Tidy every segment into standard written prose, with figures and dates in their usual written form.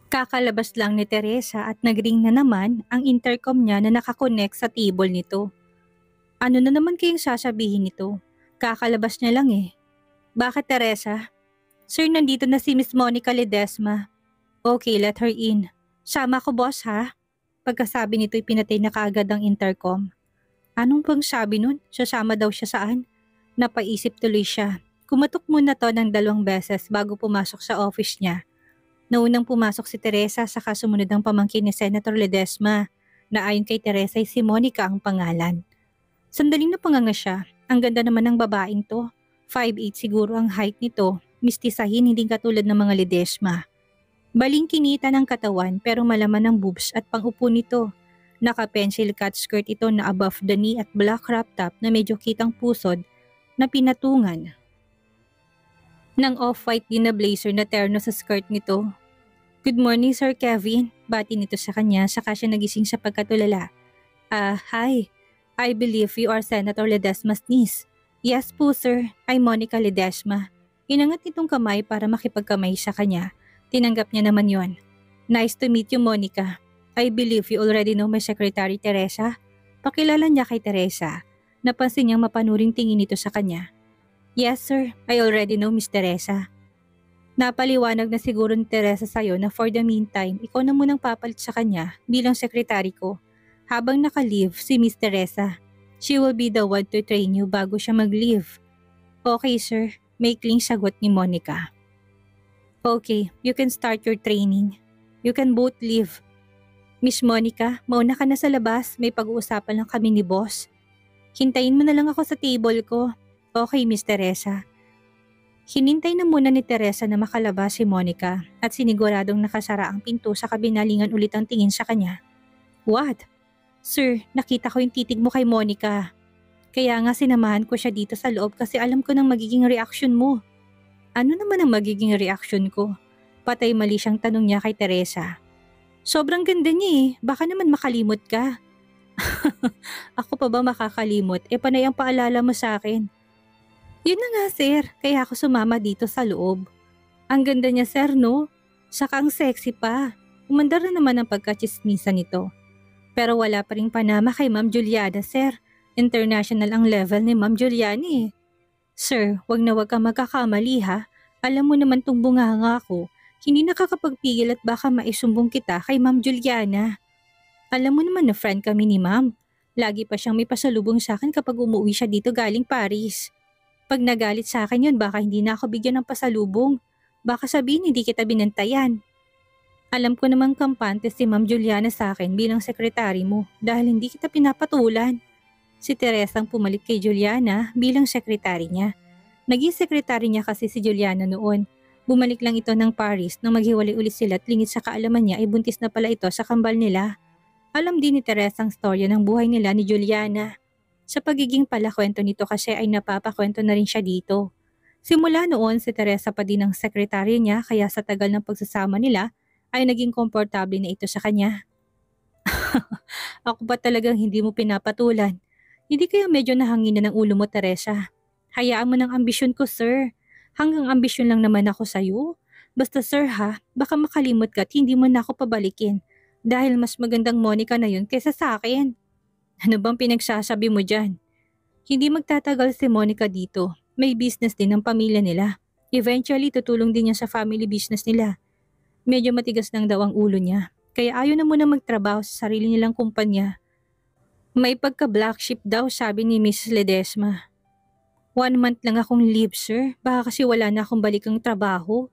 Kakalabas lang ni Teresa at nagring na naman ang intercom niya na nakakonect sa table nito. Ano na naman kayong sasabihin nito? Kakalabas niya lang eh. Bakit Teresa? Sir, nandito na si Miss Monica Ledesma. Okay, let her in. Sama ko boss ha? Pagkasabi nito'y pinatay na kaagad ang intercom. Anong bang sabi nun? Sasama daw siya saan? Napaisip tuloy siya. Kumatok muna to ng 2 beses bago pumasok sa office niya. Naunang pumasok si Teresa saka sumunod ang pamangkin ni Senator Ledesma na ayon kay Teresa ay si Monica ang pangalan. Sandaling napanganga siya. Ang ganda naman ng babaeng to. 5'8" siguro ang height nito. Mistisahin hindi katulad ng mga Ledesma. Baling kinita ng katawan pero malaman ng boobs at pangupo nito. Naka-pencil cut skirt ito na above the knee at black crop top na medyo kitang pusod na pinatungan ng off-white din na blazer na terno sa skirt nito. Good morning Sir Kevin, bati nito sa kanya saka siya nagising sa pagkatulala. Hi. I believe you are Senator Ledesma's niece. Yes po sir, I'm Monica Ledesma. Inangat nitong kamay para makipagkamay sa kanya. Tinanggap niya naman yon. Nice to meet you Monica. I believe you already know my secretary Teresa. Pakilala niya kay Teresa. Napansin niyang mapanuring tingin nito sa kanya. Yes sir, I already know Miss Teresa. Napaliwanag na siguro ni Teresa sa'yo na for the meantime, ikaw na munang papalit sa kanya bilang sekretary ko. Habang naka-leave si Miss Teresa, she will be the one to train you bago siya mag-leave. Okay sir, maikling sagot ni Monica. Okay, you can start your training. You can both leave. Miss Monica, mauna ka na sa labas, may pag-uusapan lang kami ni boss. Hintayin mo na lang ako sa table ko. Okay Miss Teresa. Hinintay na muna ni Teresa na makalabas si Monica at siniguradong nakasara ang pinto sa kabinalingan ulit ang tingin sa kanya. What? Sir, nakita ko yung titig mo kay Monica. Kaya nga sinamahan ko siya dito sa loob kasi alam ko ng magiging reaksyon mo. Ano naman ang magiging reaksyon ko? Patay mali siyang tanong niya kay Teresa. Sobrang ganda niya eh, baka naman makalimot ka. Ako pa ba makakalimot? Panay ang paalala mo sa akin. Yun na nga sir, kaya ako sumama dito sa loob. Ang ganda niya sir no? Saka ang sexy pa. Umandar na naman ang pagkachismisan nito. Pero wala pa rin panama kay Ma'am Juliana sir. International ang level ni Ma'am Juliana eh. Sir, wag na wag kang magkakamali ha. Alam mo naman tong bunganga ko. Hindi nakakapagpigil at baka maisumbong kita kay Ma'am Juliana. Alam mo naman na friend kami ni Ma'am. Lagi pa siyang may pasalubong sa akin kapag umuwi siya dito galing Paris. Pag nagalit sa akin yun, baka hindi na ako bigyan ng pasalubong. Baka sabihin hindi kita binantayan. Alam ko namang kampante si Ma'am Juliana sa akin bilang sekretary mo dahil hindi kita pinapatulan. Si Teresa ang pumalit kay Juliana bilang sekretary niya. Naging sekretary niya kasi si Juliana noon. Bumalik lang ito ng Paris nang maghiwalay ulit sila at lingid sa kaalaman niya ay buntis na pala ito sa kambal nila. Alam din ni Teresa ang storya ng buhay nila ni Juliana. Sa pagiging palakwento nito kasi ay napapakwento na rin siya dito. Simula noon si Teresa pa din ang sekretary niya kaya sa tagal ng pagsasama nila ay naging komportable na ito sa kanya. Ako ba talagang hindi mo pinapatulan? Hindi kaya medyo nahanginan ng ulo mo Teresa? Hayaan mo ng ambisyon ko sir. Hanggang ambisyon lang naman ako sa'yo. Basta sir ha, baka makalimot ka at hindi mo na ako pabalikin. Dahil mas magandang Monica na yun kaysa sa akin. Ano bang pinagsasabi mo dyan? Hindi magtatagal si Monica dito. May business din ng pamilya nila. Eventually tutulong din niya sa family business nila. Medyo matigas lang daw ang ulo niya. Kaya ayaw na muna magtrabaho sa sarili nilang kumpanya. May pagka-black sheep daw sabi ni Mrs. Ledesma. 1 month lang akong leave sir. Baka kasi wala na akong balikang trabaho.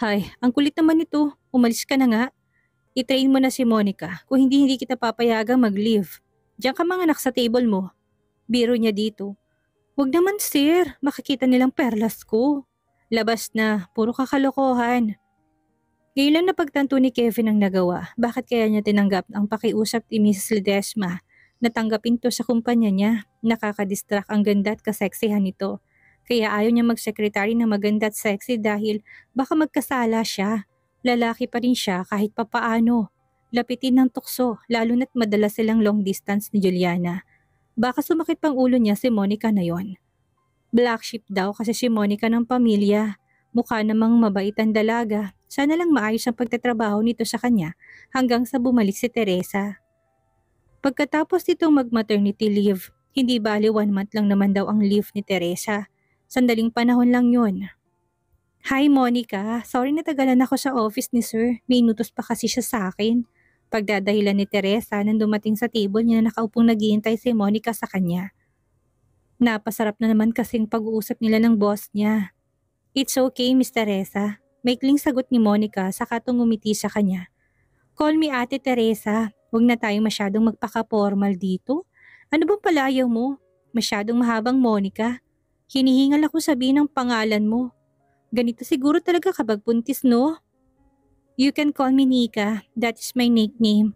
Hay, ang kulit naman nito. Umalis ka na nga. I-train mo na si Monica. Kung hindi kita papayagang mag-leave. Diyan ka manganak sa table mo. Biro niya dito. Wag naman sir. Makikita nilang perlas ko. Labas na. Puro kakalokohan. Ngayon lang napagtanto ni Kevin ang nagawa. Bakit kaya niya tinanggap ang pakiusap ni Mrs. Ledesma? Natanggapin to sa kumpanya niya. Nakakadistract ang ganda at kaseksihan nito. Kaya ayaw niya mag-secretary na maganda at sexy dahil baka magkasala siya. Lalaki pa rin siya kahit papaano. Lapitin ng tukso lalo na't madalas silang long distance ni Juliana. Baka sumakit pang ulo niya si Monica na yon. Black sheep daw kasi si Monica ng pamilya. Mukha namang mabait ang dalaga. Sana lang maayos ang pagtatrabaho nito sa kanya hanggang sa bumalik si Teresa. Pagkatapos nitong mag-maternity leave, hindi bali 1 month lang naman daw ang leave ni Teresa. Sandaling panahon lang yun. Hi Monica, sorry natagalan ako sa office ni Sir. May inutos pa kasi siya sa akin. Pagdadahilan ni Teresa nang dumating sa table niya na nakaupong naghihintay si Monica sa kanya. Napasarap na naman kasing pag-uusap nila ng boss niya. It's okay, Miss Teresa. Maikling sagot ni Monica saka tungumiti sa kanya. Call me Ate Teresa. Huwag na tayong masyadong magpaka-formal dito. Ano bang palayaw mo? Masyadong mahabang Monica. Hinihingal ako sabihin ang pangalan mo. Ganito siguro talaga kapag buntis, no? You can call me Nika. That is my nickname.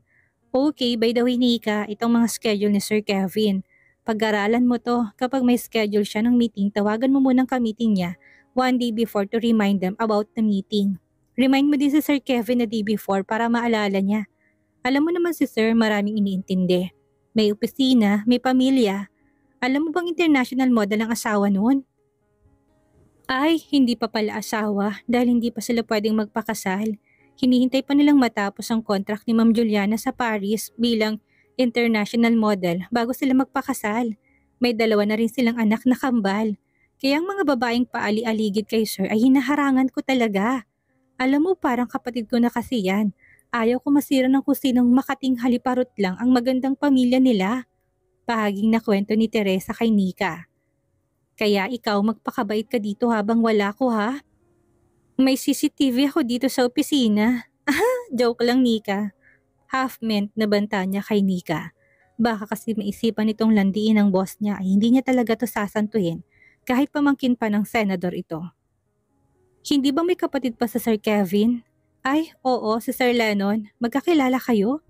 Okay, by the way Nika, itong mga schedule ni Sir Kevin. Pag-aralan mo to, kapag may schedule siya ng meeting, tawagan mo munang ka-meeting niya 1 day before to remind them about the meeting. Remind mo din si Sir Kevin na day before para maalala niya. Alam mo naman si Sir, maraming iniintindi. May opisina, may pamilya. Alam mo bang international model ang asawa noon? Ay, hindi pa pala asawa dahil hindi pa sila pwedeng magpakasal. Hinihintay pa nilang matapos ang contract ni Ma'am Juliana sa Paris bilang international model bago sila magpakasal. May 2 na rin silang anak na kambal. Kaya ang mga babaeng paali-aligid kay Sir ay hinaharangan ko talaga. Alam mo parang kapatid ko na kasi yan. Ayaw ko masira ng kusinong makating haliparot lang ang magandang pamilya nila. Pahaging na kwento ni Teresa kay Nika. Kaya ikaw magpakabait ka dito habang wala ko ha. May CCTV ako dito sa opisina. Joke lang Nika. Half-meant na banta niya kay Nika. Baka kasi maisipan nitong landiin ng boss niya ay hindi niya talaga to sasantuhin kahit pamangkin pa ng senador ito. Hindi ba may kapatid pa sa Sir Kevin? Ay, oo, si Sir Lennon. Magkakilala kayo?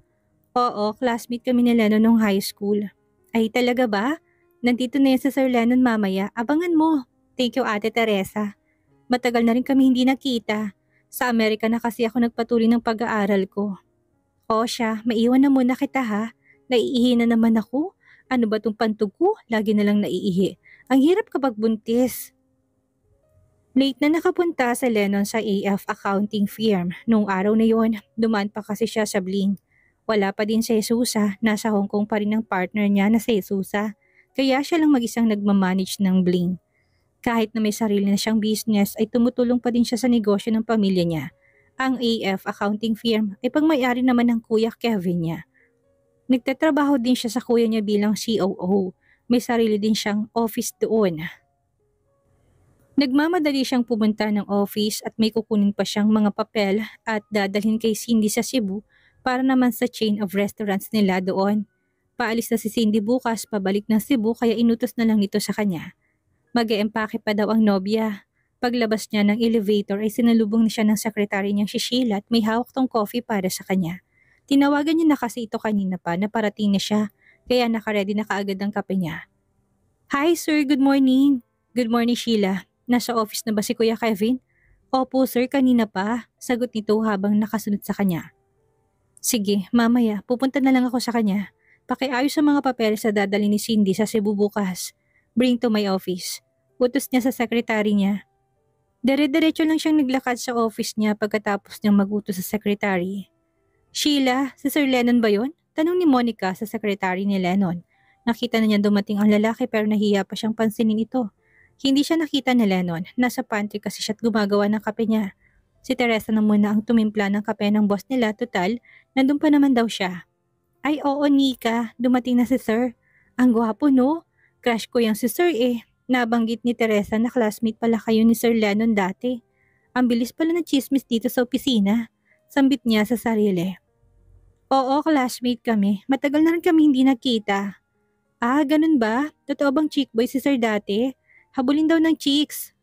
Oo, classmate kami ni Lennon nung high school. Ay talaga ba? Nandito na yan si Sir Lennon mamaya. Abangan mo. Thank you Ate Teresa. Matagal na rin kami hindi nakita. Sa Amerika na kasi ako nagpatuloy ng pag-aaral ko. O siya, maiwan na muna kita ha. Naiihi na naman ako. Ano ba tong pantog ko? Lagi na lang naiihi. Ang hirap kapag buntis. Late na nakapunta sa Lennon sa AF accounting firm. Noong araw na yon, dumaan pa kasi siya sa Bling. Wala pa din si Jesusa. Nasa Hong Kong pa rin ang partner niya na si Jesusa. Kaya siya lang mag-isang nagmamanage ng Bling. Kahit na may sarili na siyang business ay tumutulong pa din siya sa negosyo ng pamilya niya. Ang AF accounting firm ay pagmayari naman ng kuya Kevin niya. Nagtatrabaho din siya sa kuya niya bilang COO. May sarili din siyang office doon. Nagmamadali siyang pumunta ng office at may kukunin pa siyang mga papel at dadalhin kay Cindy sa Cebu para naman sa chain of restaurants nila doon. Paalis na si Cindy bukas pabalik ng Cebu kaya inutos na lang nito sa kanya. Mag-e-empake pa daw ang nobya. Paglabas niya ng elevator ay sinalubong na siya ng sekretary niyang si Sheila at may hawak tong coffee para sa kanya. Tinawagan niya na kasi ito kanina pa na parating na siya kaya nakaredy na kaagad ang kape niya. Hi sir, good morning. Good morning Sheila. Nasa office na ba si Kuya Kevin? Opo sir, kanina pa. Sagot nito habang nakasunod sa kanya. Sige, mamaya pupunta na lang ako sa kanya. Pakiayos sa mga papel sa dadali ni Cindy sa Cebu bukas. Bring to my office. Utos niya sa sekretary niya. Dire-diretso lang siyang naglakad sa office niya pagkatapos niyang mag-utos sa sekretary. Sheila, si Sir Lennon ba yun? Tanong ni Monica sa sekretary ni Lennon. Nakita na niya dumating ang lalaki pero nahiya pa siyang pansinin ito. Hindi siya nakita ni Lennon. Nasa pantry kasi siya't gumagawa ng kape niya. Si Teresa na muna ang tumimpla ng kape ng boss nila. Total, nandun pa naman daw siya. Ay oo Nika, dumating na si Sir. Ang gwapo no? Crush ko yung si Sir eh. Nabanggit ni Teresa na classmate pala kayo ni Sir Lennon dati. Ang bilis pala ng chismis dito sa opisina. Sambit niya sa sarili. Oo, classmate kami. Matagal na rin kami hindi nakita. Ah, ganun ba? Totoo bang chick boy si Sir dati? Habulin daw ng chicks.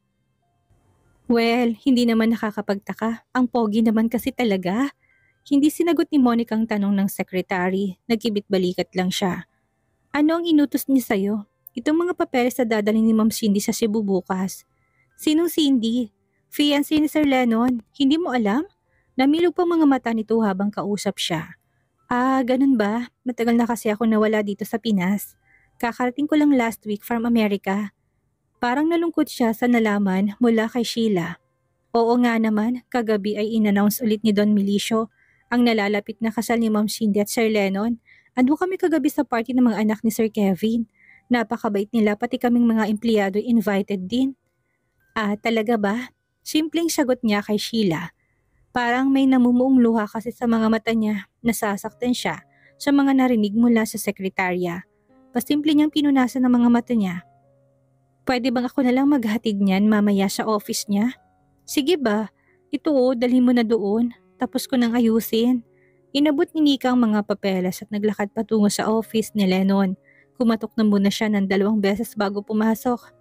Well, hindi naman nakakapagtaka. Ang pogi naman kasi talaga. Hindi sinagot ni Monica ang tanong ng secretary. Nagkibit-balikat lang siya. Ano ang inutos niya sa'yo? Itong mga papeles na dadalhin ni Ma'am Cindy sa Cebu bukas. Sinong Cindy? Fiancé ni Sir Lennon. Hindi mo alam? Namilog pa mga mata nito habang kausap siya. Ah, ganun ba? Matagal na kasi ako nawala dito sa Pinas. Kakarating ko lang last week from America. Parang nalungkot siya sa nalaman mula kay Sheila. Oo nga naman, kagabi ay inannounce ulit ni Don Milicio ang nalalapit na kasal ni Ma'am Cindy at Sir Lennon. Ando kami kagabi sa party ng mga anak ni Sir Kevin. Napakabait nila, pati kaming mga empleyado invited din. Ah, talaga ba? Simpleng sagot niya kay Sheila. Parang may namumuong luha kasi sa mga mata niya, nasasaktan siya sa mga narinig mula sa sekretarya. Pasimple niyang pinunasan ng mga mata niya. Pwede bang ako na lang maghatid niyan mamaya sa office niya? Sige ba? Ito dalhin mo na doon. Tapos ko nang ayusin. Inabot ni Nika ang mga papeles at naglakad patungo sa office ni Lennon. Kumatok na muna siya ng 2 beses bago pumasok.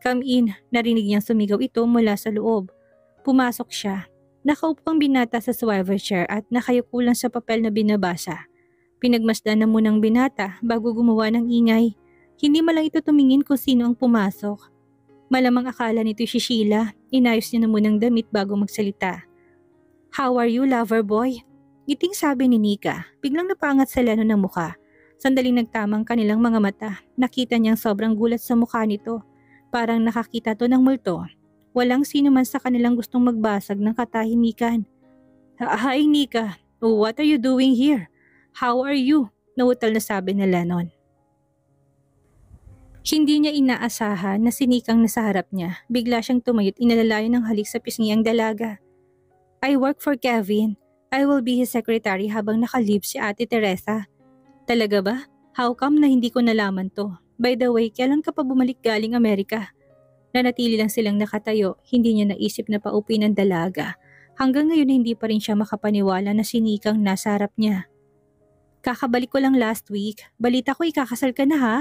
Come in, narinig niyang sumigaw ito mula sa loob. Pumasok siya. Nakaupo ang binata sa swivel chair at nakayuko lang sa papel na binabasa. Pinagmasdan na munang binata bago gumawa ng ingay. Hindi man lang ito tumingin kung sino ang pumasok. Malamang akala nito si Sheila. Inayos niya na munang damit bago magsalita. How are you, lover boy? Ngiting sabi ni Nika. Biglang napangat sa Lennon ng muka. Sandaling nagtamang kanilang mga mata. Nakita niyang sobrang gulat sa mukha nito. Parang nakakita to ng multo. Walang sino man sa kanilang gustong magbasag ng katahimikan. Hi Nika, what are you doing here? How are you? Nautal na sabi ni Lennon. Hindi niya inaasahan na si Nikang nasa harap niya. Bigla siyang tumayot, inalalayan ng halik sa pisngi ang dalaga. I work for Kevin. I will be his secretary habang nakalib si Ate Teresa. Talaga ba? How come na hindi ko nalaman to? By the way, kailan ka pa bumalik galing Amerika? Nanatili lang silang nakatayo, hindi niya naisip na paupi ng dalaga. Hanggang ngayon hindi pa rin siya makapaniwala na si Nikang nasa harap niya. Kakabalik ko lang last week. Balita ko ikakasal ka na ha?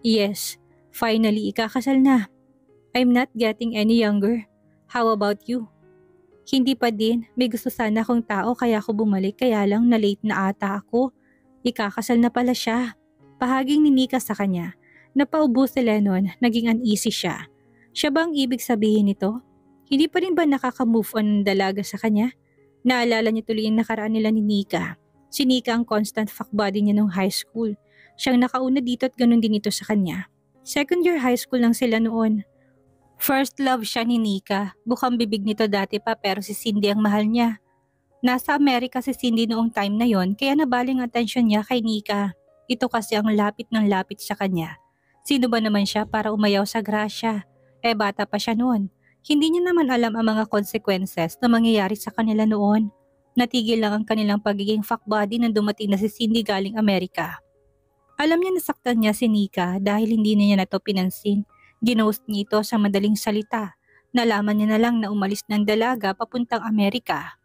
Yes, finally ikakasal na. I'm not getting any younger. How about you? Hindi pa din, may gusto sana akong tao kaya ako bumalik kaya lang na late na ata ako. Ikakasal na pala siya. Pahaging ni Nika sa kanya. Napaubo si Lennon, naging uneasy siya. Siya ba ang ibig sabihin nito? Hindi pa rin ba nakaka-move on ng dalaga sa kanya? Naalala niya tuloy ang nakaraan nila ni Nika. Si Nika ang constant fuck buddy niya nung high school. Siyang nakauna dito at ganun din ito sa kanya. Second year high school lang sila noon. First love siya ni Nika. Bukang bibig nito dati pa pero si Cindy ang mahal niya. Nasa Amerika si Cindy noong time na yon kaya nabaling atensyon niya kay Nika. Ito kasi ang lapit ng lapit sa kanya. Sino ba naman siya para umayaw sa grasya? Bata pa siya noon. Hindi niya naman alam ang mga consequences na mangyayari sa kanila noon. Natigil lang ang kanilang pagiging fuck buddy nang dumating na si Cindy galing Amerika. Alam niya nasaktan niya si Nika dahil hindi niya na ito pinansin. Ginost niya ito sa madaling salita. Nalaman niya na lang na umalis ng dalaga papuntang Amerika.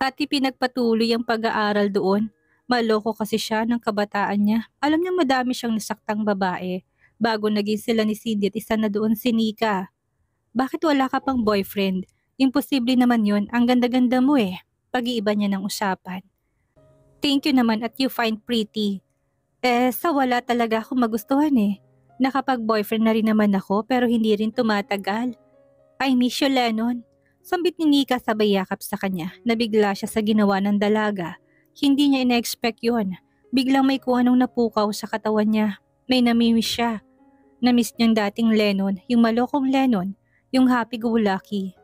At ipinagpatuloy ang pag-aaral doon. Maloko kasi siya ng kabataan niya. Alam niya madami siyang nasaktang babae. Bago naging sila ni Cindy at isa na doon si Nika. Bakit wala ka pang boyfriend? Imposible naman yun, ang ganda-ganda mo eh. Pag-iiba niya ng usapan. Thank you naman at you find pretty. Sa wala talaga ako magustuhan eh. Nakapag-boyfriend na rin naman ako pero hindi rin tumatagal. I miss you, Lennon. Sambit ni Nika sabay yakap sa kanya. Nabigla siya sa ginawa ng dalaga. Hindi niya ina-expect yun. Biglang may kung anong napukaw sa katawan niya. May namimiss siya. Namiss niyang dating Lennon, yung malokong Lennon, yung happy-go-lucky.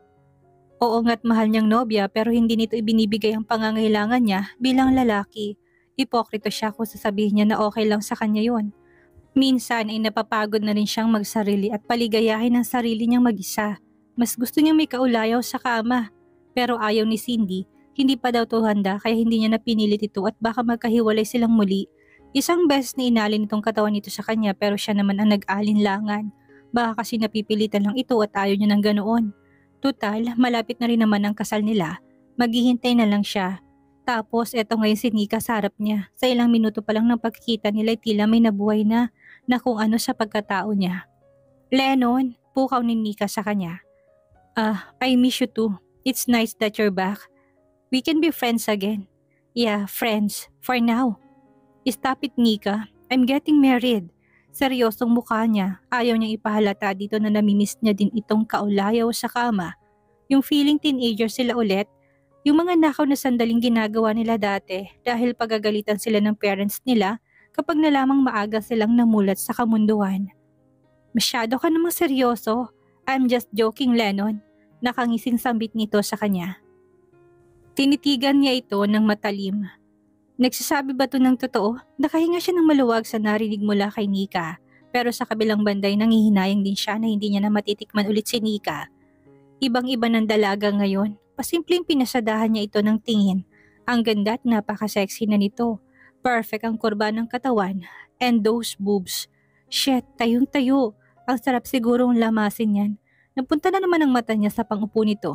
Oo nga't mahal niyang nobya pero hindi nito ibinibigay ang pangangailangan niya bilang lalaki. Ipokrito siya kung sasabihin niya na okay lang sa kanya yon. Minsan ay napapagod na rin siyang magsarili at paligayahin ang sarili niyang mag-isa. Mas gusto niyang may kaulayaw sa kama. Pero ayaw ni Cindy, hindi pa daw to handa kaya hindi niya napinilit ito at baka magkahiwalay silang muli. Isang beses na inalin itong katawan nito sa kanya pero siya naman ang nag-alinlangan. Baka kasi napipilitan lang ito at ayaw niya ng ganoon. Tutal, malapit na rin naman ang kasal nila. Maghihintay na lang siya. Tapos eto ngayon si Nika sa harap niya. Sa ilang minuto pa lang ng pagkikita nila tila may nabuhay na kung ano sa pagkatao niya. Lennon, pukaw ni Nika sa kanya. I miss you too. It's nice that you're back. We can be friends again. Yeah, friends. For now. Stop it, Nika. I'm getting married. Seryosong mukha niya. Ayaw niyang ipahalata dito na namimiss niya din itong kaulayaw sa kama. Yung feeling teenager sila ulit. Yung mga nakaw na sandaling ginagawa nila dati dahil pagagalitan sila ng parents nila kapag nalamang maaga silang namulat sa kamunduan. Masyado ka namang seryoso. I'm just joking, Lennon. Nakangising sambit nito sa kanya. Tinitigan niya ito ng matalim. Nagsasabi ba to ng totoo? Nakahinga siya ng maluwag sa narinig mula kay Nika. Pero sa kabilang banday nangihinayang din siya na hindi niya na matitikman ulit si Nika. Ibang-iba ng dalaga ngayon. Pasimpleng pinasadahan niya ito ng tingin. Ang ganda at napaka-sexy na nito. Perfect ang kurba ng katawan. And those boobs. Shit, tayong-tayo. Ang sarap sigurong lamasin yan. Napunta na naman ang mata niya sa pangupo nito.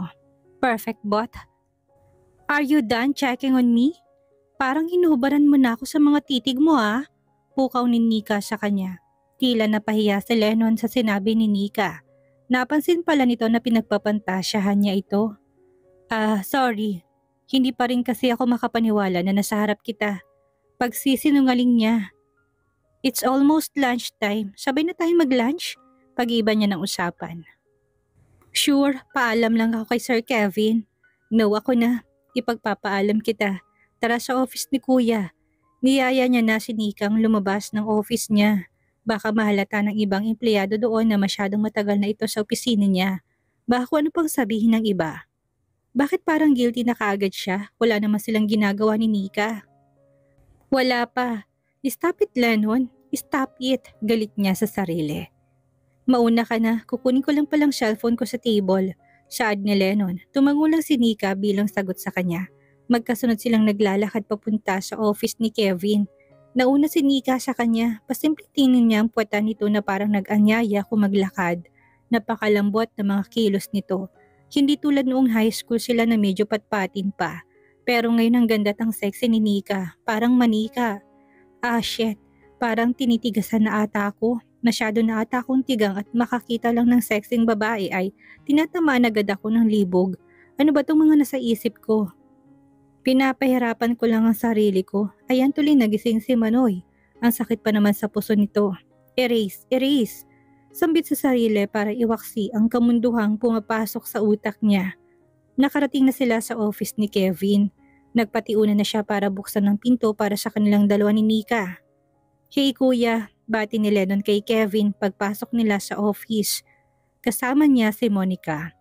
Perfect bot. Are you done checking on me? Parang hinuhubaran mo na ako sa mga titig mo ah. Pukaw ni Nika sa kanya. Tila napahiya si Lennon sa sinabi ni Nika. Napansin pala nito na pinagpapantasyahan niya ito. Sorry. Hindi pa rin kasi ako makapaniwala na nasa harap kita. Pagsisinungaling niya. It's almost lunchtime. Sabay na tayong mag-lunch? Pag-iba niya ng usapan. Sure, paalam lang ako kay Sir Kevin. No, ako na. Ipagpapaalam kita. Tara sa office ni Kuya. Niyaya niya na si Nikang lumabas ng office niya. Baka mahalata ng ibang empleyado doon na masyadong matagal na ito sa opisina niya. Baka kung ano pang sabihin ng iba. Bakit parang guilty na kaagad siya? Wala naman silang ginagawa ni Nika. Wala pa. Stop it, Lennon. Stop it. Galit niya sa sarili. Mauna ka na. Kukunin ko lang palang cellphone ko sa table. Saad ni Lennon. Tumango lang si Nika bilang sagot sa kanya. Magkasunod silang naglalakad papunta sa office ni Kevin. Nauna si Nika sa kanya. Pasimpleng tingin niya ang puwetan nito na parang nag-anyaya kung maglakad. Napakalambot na mga kilos nito. Hindi tulad noong high school sila na medyo patpatin pa. Pero ngayon ang ganda at ang sexy ni Nika. Parang manika. Shit. Parang tinitigasan na ata ako. Masyado na ata akong tigang at makakita lang ng sexing babae ay tinatamaan agad ako ng libog. Ano ba itong mga nasa isip ko? Pinapahirapan ko lang ang sarili ko. Ayan tuloy nagising si Manoy. Ang sakit pa naman sa puso nito. Erase, erase. Sambit sa sarili para iwaksi ang kamunduhang pumapasok sa utak niya. Nakarating na sila sa office ni Kevin. Nagpatiuna na siya para buksan ng pinto para sa kanilang dalawa ni Nika. Hey Kuya, bati ni Lennon kay Kevin pagpasok nila sa office. Kasama niya si Monica.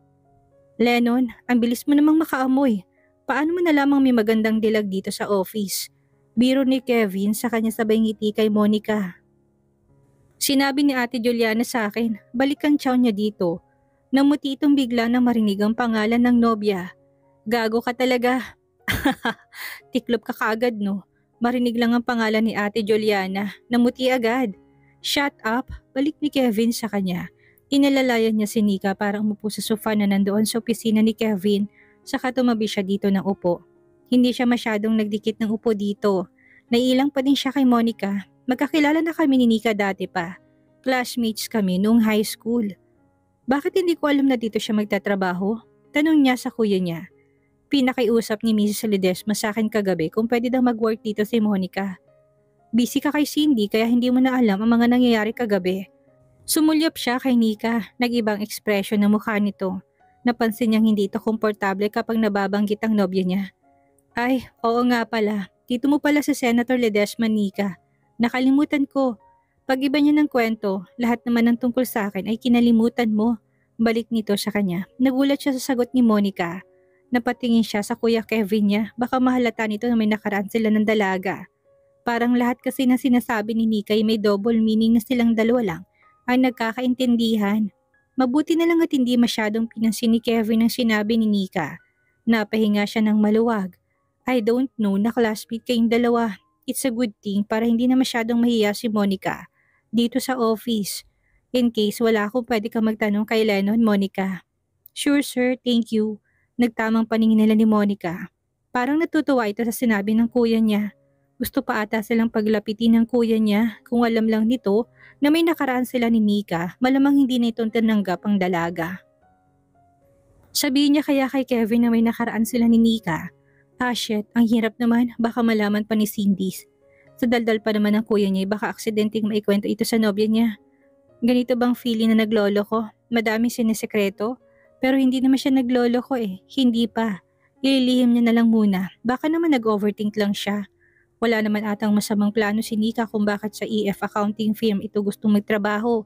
Lennon, ang bilis mo namang makaamoy. Paano mo nalamang may magandang dilag dito sa office? Biro ni Kevin sa kanya sabay ngiti kay Monica. Sinabi ni Ate Juliana sa akin, balikan chow niya dito. Namuti itong bigla na marinig ang pangalan ng nobya. Gago ka talaga. Tiklop ka kaagad no. Marinig lang ang pangalan ni Ate Juliana. Namuti agad. Shut up. Balik ni Kevin sa kanya. Inalalayan niya si Nika para umupo sa sofa na nandoon sa opisina ni Kevin. Saka tumabi siya dito ng upo. Hindi siya masyadong nagdikit ng upo dito. Naiilang pa din siya kay Monica. Magkakilala na kami ni Nika dati pa. Classmates kami noong high school. Bakit hindi ko alam na dito siya magtatrabaho? Tanong niya sa kuya niya. Pinakiusap ni Mrs. Ledesma sa akin kagabi kung pwede daw mag-work dito si Monica. Busy ka kay Cindy kaya hindi mo na alam ang mga nangyayari kagabi. Sumulyap siya kay Nika. Nag-ibang ekspresyon ng mukha nito. Napansin niyang hindi ito komportable kapag nababanggit ang nobya niya. Ay, oo nga pala. Tito mo pala si Senator Ledesma, Nika. Nakalimutan ko. Pag iba niya ng kwento, lahat naman ng tungkol sa akin ay kinalimutan mo. Balik nito sa kanya. Nagulat siya sa sagot ni Monica. Napatingin siya sa kuya Kevin niya. Baka mahalata nito na may nakaraan sila ng dalaga. Parang lahat kasi na sinasabi ni Nika ay may double meaning na silang dalawa lang ay nagkakaintindihan. Mabuti na lang at hindi masyadong pinansin ni Kevin ang sinabi ni Nika. Napahinga siya ng maluwag. I don't know na classmate kayong dalawa. It's a good thing para hindi na masyadong mahiya si Monica dito sa office. In case wala akong pwede ka magtanong kay Lennon, Monica. Sure sir, thank you. Nagtamang paningin nila ni Monica. Parang natutuwa ito sa sinabi ng kuya niya. Gusto pa ata silang paglapitin ng kuya niya kung alam lang nito na may nakaraan sila ni Nika, malamang hindi na itong tinanggap ang dalaga. Sabihin niya kaya kay Kevin na may nakaraan sila ni Nika. Shit, ang hirap naman, baka malaman pa ni Cindy. Sa daldal pa naman ng kuya niya, baka aksidenteng maikwento ito sa nobya niya. Ganito bang feeling na naglolo ko? Madami sinisekreto? Pero hindi naman siya naglolo ko Hindi pa. Ililihim niya na lang muna. Baka naman nag-overthink lang siya. Wala naman atang masamang plano si Nika kung bakit sa EF accounting firm ito gustong magtrabaho.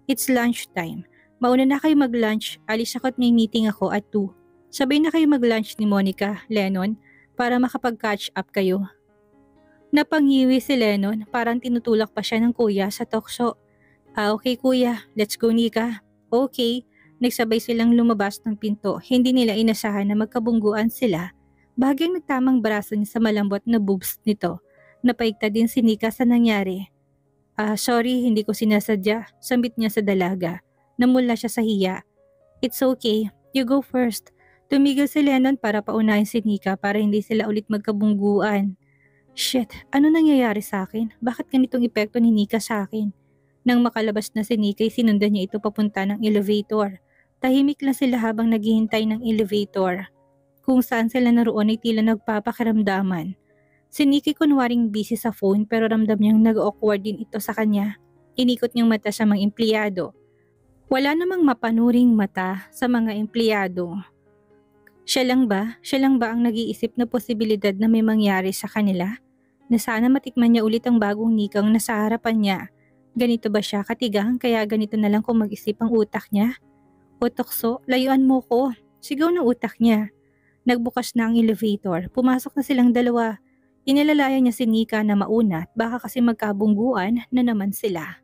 It's lunchtime. Mauna na kayo mag-lunch, alis ako at may meeting ako at 2. Sabay na kayo mag-lunch ni Monica, Lennon, para makapag-catch up kayo. Napangiwi si Lennon, parang tinutulak pa siya ng kuya sa tokso. Okay kuya, let's go Nika. Okay, nagsabay silang lumabas ng pinto, hindi nila inasahan na magkabungguan sila. Bahagyang nagtamang braso niya sa malambot na boobs nito. Napaigta din si Nika sa nangyari. Sorry, hindi ko sinasadya, sambit niya sa dalaga. Namula siya sa hiya. It's okay, you go first. Tumigil si Lennon para paunahin si Nika para hindi sila ulit magkabungguan. Shit, ano nangyayari sa akin? Bakit ganitong epekto ni Nika sa akin? Nang makalabas na si Nika, sinundan niya ito papunta ng elevator. Tahimik lang sila habang naghihintay ng elevator. Kung saan sila naroon ay tila nagpapakiramdaman. Si Nikki kunwaring busy sa phone pero ramdam niyang nag-awkward din ito sa kanya. Inikot niyang mata sa mga empleyado. Wala namang mapanuring mata sa mga empleyado. Siya lang ba ang nag-iisip na posibilidad na may mangyari sa kanila? Na sana matikman niya ulit ang bagong nikang nasa harapan niya. Ganito ba siya katigang kaya ganito na lang kung mag-isip ang utak niya? O Tokso, layuan mo ko. Sigaw ng utak niya. Nagbukas na ang elevator. Pumasok na silang dalawa. Inilalaya niya si Nika na mauna at baka kasi magkabungguan na naman sila.